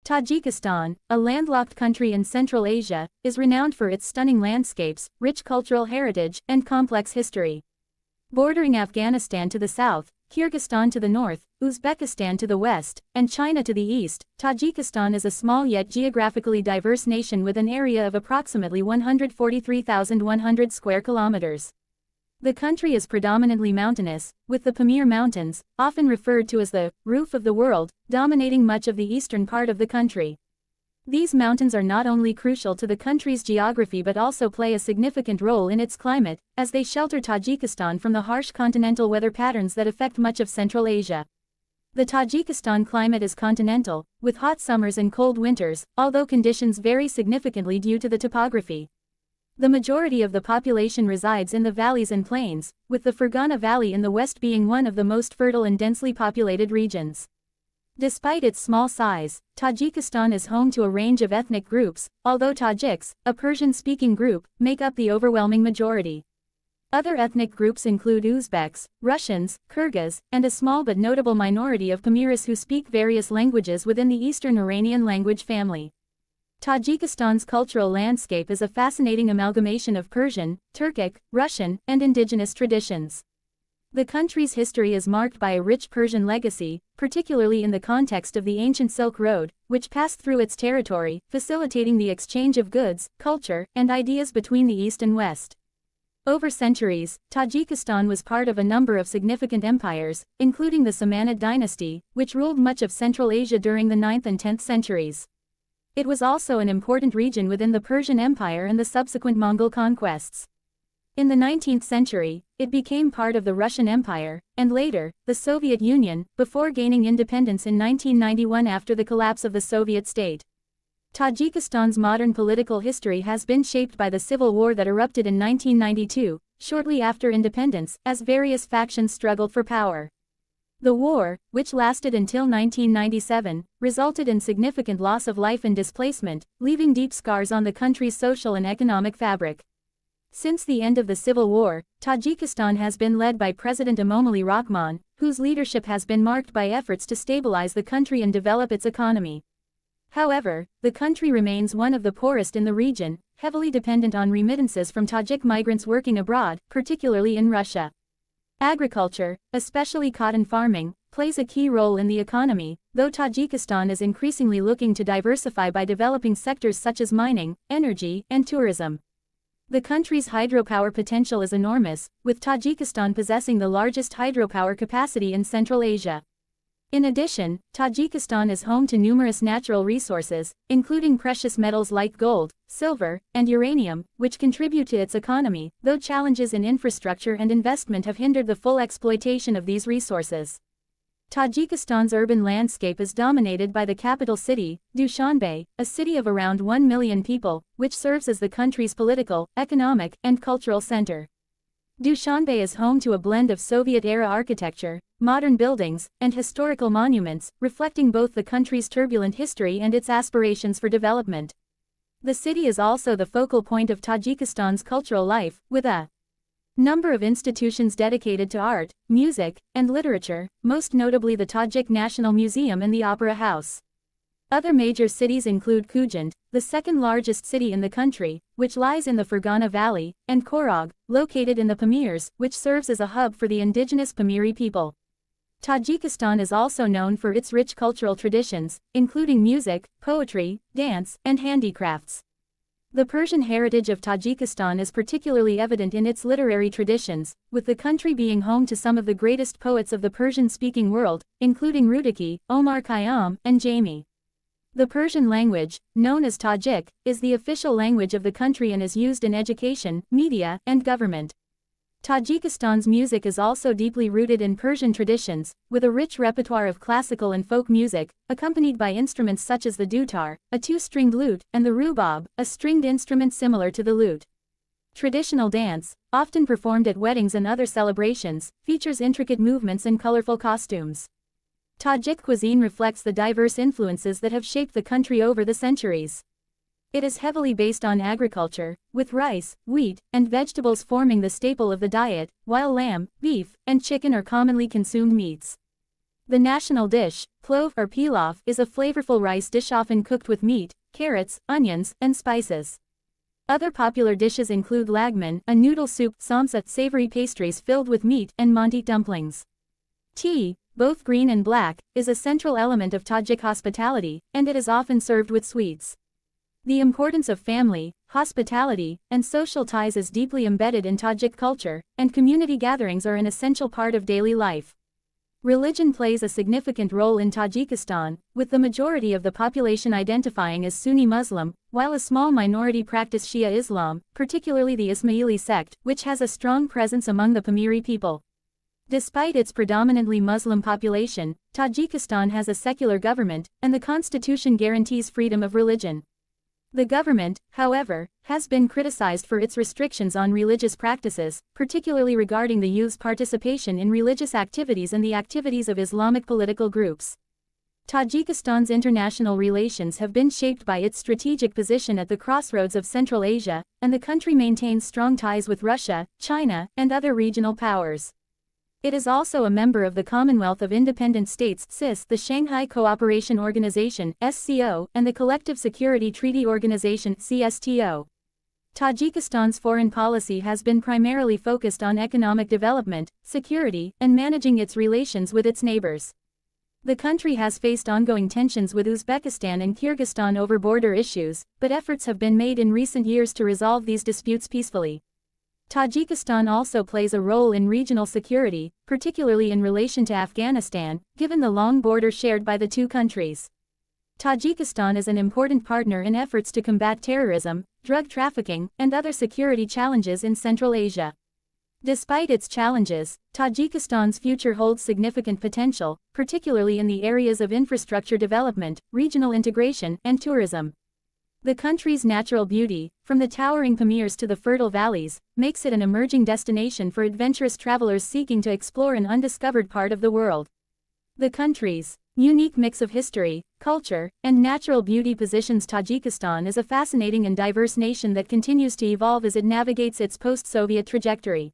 Tajikistan, a landlocked country in Central Asia, is renowned for its stunning landscapes, rich cultural heritage, and complex history. Bordering Afghanistan to the south, Kyrgyzstan to the north, Uzbekistan to the west, and China to the east, Tajikistan is a small yet geographically diverse nation with an area of approximately 143,100 square kilometers. The country is predominantly mountainous, with the Pamir Mountains, often referred to as the roof of the world, dominating much of the eastern part of the country. These mountains are not only crucial to the country's geography but also play a significant role in its climate, as they shelter Tajikistan from the harsh continental weather patterns that affect much of Central Asia. The Tajikistan climate is continental, with hot summers and cold winters, although conditions vary significantly due to the topography. The majority of the population resides in the valleys and plains, with the Fergana Valley in the west being one of the most fertile and densely populated regions. Despite its small size, Tajikistan is home to a range of ethnic groups, although Tajiks, a Persian-speaking group, make up the overwhelming majority. Other ethnic groups include Uzbeks, Russians, Kyrgyz, and a small but notable minority of Pamiris who speak various languages within the Eastern Iranian language family. Tajikistan's cultural landscape is a fascinating amalgamation of Persian, Turkic, Russian, and indigenous traditions. The country's history is marked by a rich Persian legacy, particularly in the context of the ancient Silk Road, which passed through its territory, facilitating the exchange of goods, culture, and ideas between the East and West. Over centuries, Tajikistan was part of a number of significant empires, including the Samanid dynasty, which ruled much of Central Asia during the 9th and 10th centuries. It was also an important region within the Persian Empire and the subsequent Mongol conquests. In the 19th century, it became part of the Russian Empire, and later, the Soviet Union, before gaining independence in 1991 after the collapse of the Soviet state. Tajikistan's modern political history has been shaped by the civil war that erupted in 1992, shortly after independence, as various factions struggled for power. The war, which lasted until 1997, resulted in significant loss of life and displacement, leaving deep scars on the country's social and economic fabric. Since the end of the civil war, Tajikistan has been led by President Emomali Rahman, whose leadership has been marked by efforts to stabilize the country and develop its economy. However, the country remains one of the poorest in the region, heavily dependent on remittances from Tajik migrants working abroad, particularly in Russia. Agriculture, especially cotton farming, plays a key role in the economy, though Tajikistan is increasingly looking to diversify by developing sectors such as mining, energy, and tourism. The country's hydropower potential is enormous, with Tajikistan possessing the largest hydropower capacity in Central Asia. In addition, Tajikistan is home to numerous natural resources, including precious metals like gold, silver, and uranium, which contribute to its economy, though challenges in infrastructure and investment have hindered the full exploitation of these resources. Tajikistan's urban landscape is dominated by the capital city, Dushanbe, a city of around 1 million people, which serves as the country's political, economic, and cultural center. Dushanbe is home to a blend of Soviet-era architecture, modern buildings, and historical monuments, reflecting both the country's turbulent history and its aspirations for development. The city is also the focal point of Tajikistan's cultural life, with a number of institutions dedicated to art, music, and literature, most notably the Tajik National Museum and the Opera House. Other major cities include Kujand, the second largest city in the country, which lies in the Fergana Valley, and Korog, located in the Pamirs, which serves as a hub for the indigenous Pamiri people. Tajikistan is also known for its rich cultural traditions, including music, poetry, dance, and handicrafts. The Persian heritage of Tajikistan is particularly evident in its literary traditions, with the country being home to some of the greatest poets of the Persian-speaking world, including Rudaki, Omar Khayyam, and Jami. The Persian language, known as Tajik, is the official language of the country and is used in education, media, and government. Tajikistan's music is also deeply rooted in Persian traditions, with a rich repertoire of classical and folk music, accompanied by instruments such as the dutar, a two-stringed lute, and the rubab, a stringed instrument similar to the lute. Traditional dance, often performed at weddings and other celebrations, features intricate movements and colorful costumes. Tajik cuisine reflects the diverse influences that have shaped the country over the centuries. It is heavily based on agriculture, with rice, wheat, and vegetables forming the staple of the diet, while lamb, beef, and chicken are commonly consumed meats. The national dish, plov or pilaf, is a flavorful rice dish often cooked with meat, carrots, onions, and spices. Other popular dishes include lagman, a noodle soup, samsa, savory pastries filled with meat, and manti dumplings. Tea, both green and black, is a central element of Tajik hospitality, and it is often served with sweets. The importance of family, hospitality, and social ties is deeply embedded in Tajik culture, and community gatherings are an essential part of daily life. Religion plays a significant role in Tajikistan, with the majority of the population identifying as Sunni Muslim, while a small minority practice Shia Islam, particularly the Ismaili sect, which has a strong presence among the Pamiri people. Despite its predominantly Muslim population, Tajikistan has a secular government, and the constitution guarantees freedom of religion. The government, however, has been criticized for its restrictions on religious practices, particularly regarding the youth's participation in religious activities and the activities of Islamic political groups. Tajikistan's international relations have been shaped by its strategic position at the crossroads of Central Asia, and the country maintains strong ties with Russia, China, and other regional powers. It is also a member of the Commonwealth of Independent States (CIS), the Shanghai Cooperation Organization (SCO), and the Collective Security Treaty Organization (CSTO). Tajikistan's foreign policy has been primarily focused on economic development, security, and managing its relations with its neighbors. The country has faced ongoing tensions with Uzbekistan and Kyrgyzstan over border issues, but efforts have been made in recent years to resolve these disputes peacefully. Tajikistan also plays a role in regional security, particularly in relation to Afghanistan, given the long border shared by the two countries. Tajikistan is an important partner in efforts to combat terrorism, drug trafficking, and other security challenges in Central Asia. Despite its challenges, Tajikistan's future holds significant potential, particularly in the areas of infrastructure development, regional integration, and tourism. The country's natural beauty, from the towering Pamirs to the fertile valleys, makes it an emerging destination for adventurous travelers seeking to explore an undiscovered part of the world. The country's unique mix of history, culture, and natural beauty positions Tajikistan as a fascinating and diverse nation that continues to evolve as it navigates its post-Soviet trajectory.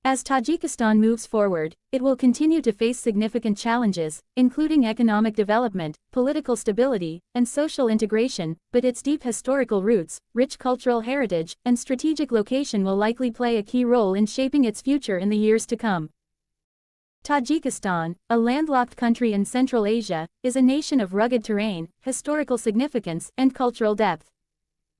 As Tajikistan moves forward, it will continue to face significant challenges, including economic development, political stability, and social integration, but its deep historical roots, rich cultural heritage, and strategic location will likely play a key role in shaping its future in the years to come. Tajikistan, a landlocked country in Central Asia, is a nation of rugged terrain, historical significance, and cultural depth.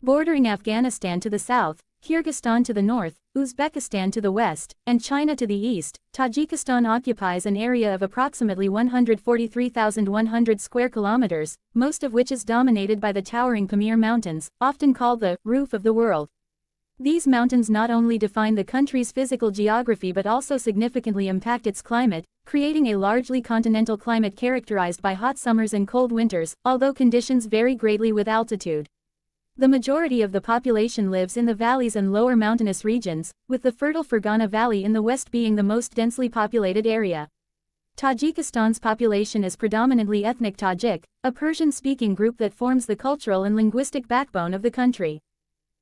Bordering Afghanistan to the south, Kyrgyzstan to the north, Uzbekistan to the west, and China to the east, Tajikistan occupies an area of approximately 143,100 square kilometers, most of which is dominated by the towering Pamir Mountains, often called the roof of the world. These mountains not only define the country's physical geography but also significantly impact its climate, creating a largely continental climate characterized by hot summers and cold winters, although conditions vary greatly with altitude. The majority of the population lives in the valleys and lower mountainous regions, with the fertile Fergana Valley in the west being the most densely populated area. Tajikistan's population is predominantly ethnic Tajik, a Persian-speaking group that forms the cultural and linguistic backbone of the country.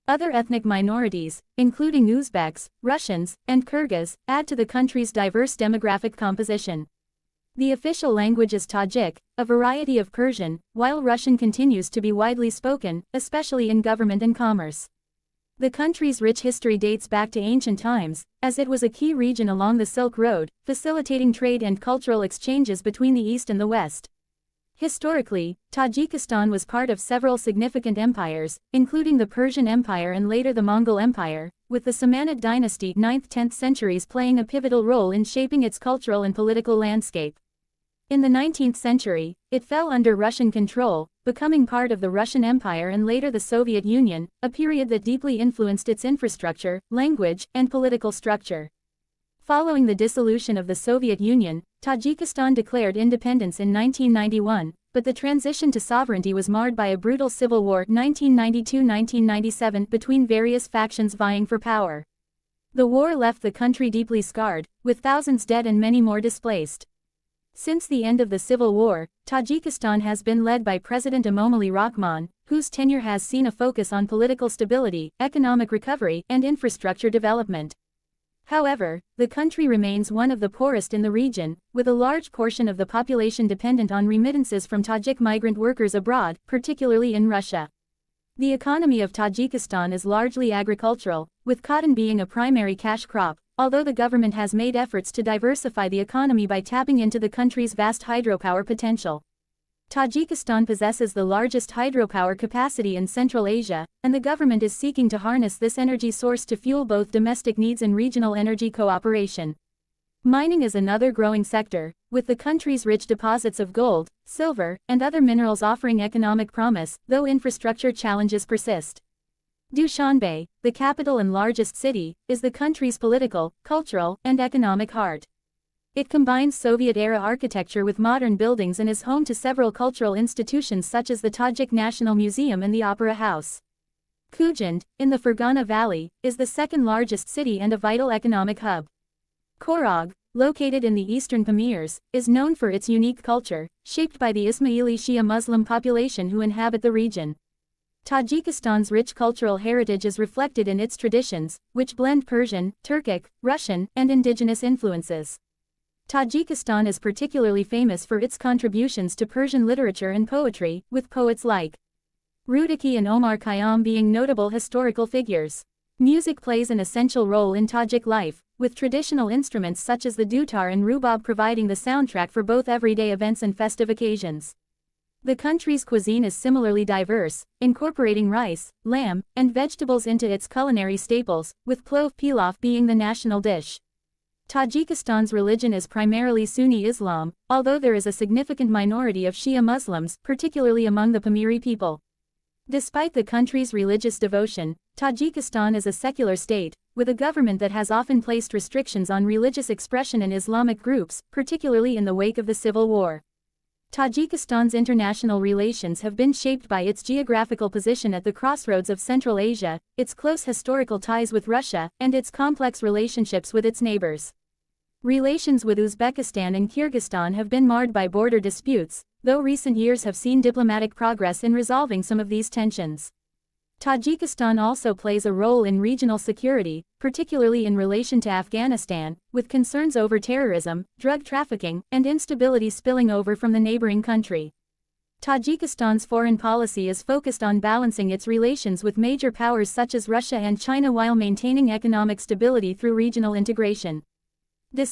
Other ethnic minorities, including Uzbeks, Russians, and Kyrgyz, add to the country's diverse demographic composition. The official language is Tajik, a variety of Persian, while Russian continues to be widely spoken, especially in government and commerce. The country's rich history dates back to ancient times, as it was a key region along the Silk Road, facilitating trade and cultural exchanges between the East and the West. Historically, Tajikistan was part of several significant empires, including the Persian Empire and later the Mongol Empire, with the Samanid dynasty 9th–10th centuries playing a pivotal role in shaping its cultural and political landscape. In the 19th century, it fell under Russian control, becoming part of the Russian Empire and later the Soviet Union, a period that deeply influenced its infrastructure, language, and political structure. Following the dissolution of the Soviet Union, Tajikistan declared independence in 1991, but the transition to sovereignty was marred by a brutal civil war 1992–1997 between various factions vying for power. The war left the country deeply scarred, with thousands dead and many more displaced. Since the end of the civil war, Tajikistan has been led by President Emomali Rahman, whose tenure has seen a focus on political stability, economic recovery, and infrastructure development. However, the country remains one of the poorest in the region, with a large portion of the population dependent on remittances from Tajik migrant workers abroad, particularly in Russia. The economy of Tajikistan is largely agricultural, with cotton being a primary cash crop, although the government has made efforts to diversify the economy by tapping into the country's vast hydropower potential. Tajikistan possesses the largest hydropower capacity in Central Asia, and the government is seeking to harness this energy source to fuel both domestic needs and regional energy cooperation. Mining is another growing sector, with the country's rich deposits of gold, silver, and other minerals offering economic promise, though infrastructure challenges persist. Dushanbe, the capital and largest city, is the country's political, cultural, and economic heart. It combines Soviet-era architecture with modern buildings and is home to several cultural institutions such as the Tajik National Museum and the Opera House. Khujand, in the Fergana Valley, is the second-largest city and a vital economic hub. Korog, located in the eastern Pamirs, is known for its unique culture, shaped by the Ismaili Shia Muslim population who inhabit the region. Tajikistan's rich cultural heritage is reflected in its traditions, which blend Persian, Turkic, Russian, and indigenous influences. Tajikistan is particularly famous for its contributions to Persian literature and poetry, with poets like Rudaki and Omar Khayyam being notable historical figures. Music plays an essential role in Tajik life, with traditional instruments such as the dutar and rubab providing the soundtrack for both everyday events and festive occasions. The country's cuisine is similarly diverse, incorporating rice, lamb, and vegetables into its culinary staples, with plov pilaf being the national dish. Tajikistan's religion is primarily Sunni Islam, although there is a significant minority of Shia Muslims, particularly among the Pamiri people. Despite the country's religious devotion, Tajikistan is a secular state, with a government that has often placed restrictions on religious expression in Islamic groups, particularly in the wake of the civil war. Tajikistan's international relations have been shaped by its geographical position at the crossroads of Central Asia, its close historical ties with Russia, and its complex relationships with its neighbors. Relations with Uzbekistan and Kyrgyzstan have been marred by border disputes, though recent years have seen diplomatic progress in resolving some of these tensions. Tajikistan also plays a role in regional security, particularly in relation to Afghanistan, with concerns over terrorism, drug trafficking, and instability spilling over from the neighboring country. Tajikistan's foreign policy is focused on balancing its relations with major powers such as Russia and China while maintaining economic stability through regional integration. Despite